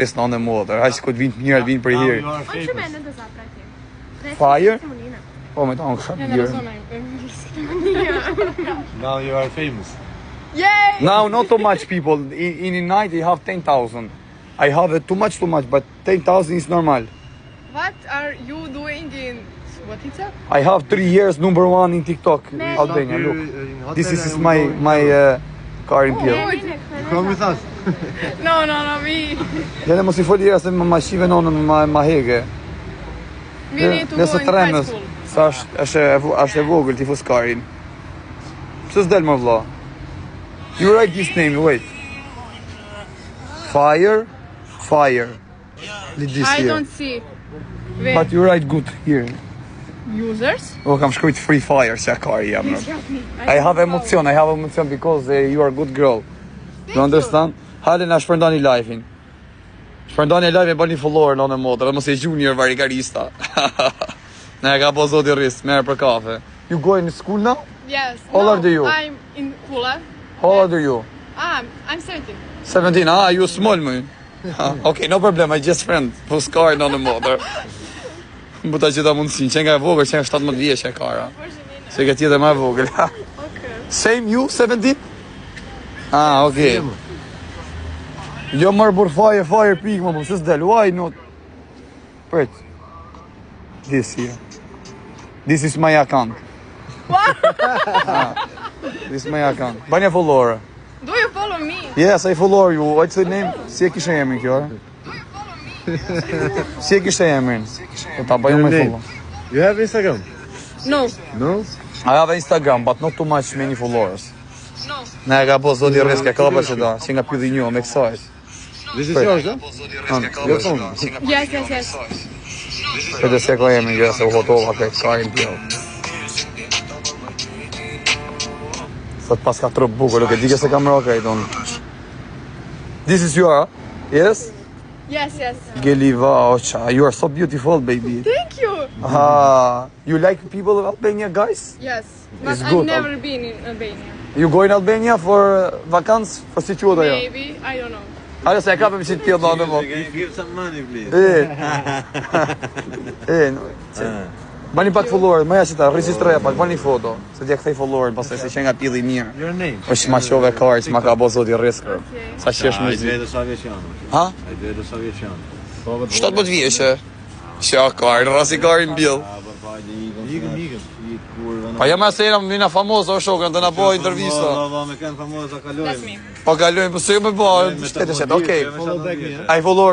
Në anë modër, haqë këtë vinë të njërë, vinë për i hirë. Fire? Po, me ta në kësha bjerë. Now you are famous. Yay! Now, not too much people. In a night, you have 10,000. I have it too much, but 10,000 is normal. What are you doing in... What is that? I have 3 years #1 in TikTok, Albania, look. This is my car in Pjell. Come with us. No, me. Jene mos I foli se ma shive nonën ma hege. We need to go Nëse in të high remës, school. sa është e vogël t'i fus karin. Pse s'del më vlla? You write this name, wait. Fire. Leave this I here. don't see. Wait. But you write good here. Users? Oh, kam shkruajt Free Fire se kari jam. I have emotion because you are a good girl. You understand? Hale na shpërndani live-in. Shpërndani live e bani follower në modër, mos e junior varigarista. Ne ka po zoti rris, merr për kafe. You go in school now? Yes. How old are you? I'm in Kula. How old are you? I'm 17. 17. You small man. Okay, no problem. I just friend. Po skar në modër. Më ta gjitha mundësin, që nga e vogël, që nga 17 vjeç e kara. Se ke tjetë më e vogël. Okay. Same you, 17? Okay. Jo mërë bur fire pik më, po se s'del, why not? Wait. This here. This is my account. What? This is my account. Banja follower. Do you follow me? Yes, I follow you. What's the name? Si e kishe emrin kjo, Si e kishe emrin? Po ta bëjmë me follow. You have Instagram? No. No? I have Instagram, but not too much many followers. No. Ne ka po zoti rreska ka pa çdo, që nga pyeti një me kësaj. This is yours, huh? Your phone. Yes. Edhe se ka emrin gjë se u hotova ke karin tjetër. Sot pas ka trop bukur, nuk e di që se kam rokë don. This is your, yes? Yes. Geliva, ocha, you are so beautiful, baby. Thank you. You like people of Albania, guys? Yes. But It's I've good. never been in Albania. You go in Albania for vacances, for si quhet ajo? Maybe, I don't know. Hajde se e kapëm si ti dhënë më. Give some money, please. Bani pak follower, më jashtë ta regjistroja pak, bani foto, se t'ja kthej follower pastaj se që nga pilli mirë. Your name. Është ma qove karç, ma ka bo zoti rrezikë. Okay. Sa qesh me zi. Ai do sa vjeç janë. Ha? Ai do sa vjeç janë. 17 vjeçë. Shja kar, rasi kar i mbill. Ikëm. Pa jam asë era mina famosa o shokën të na bëj intervista. Me kanë famosa That's kalojmë. me. Po kalojmë, po se më bëj, shtetë, okay. Follow back me, huh? I follow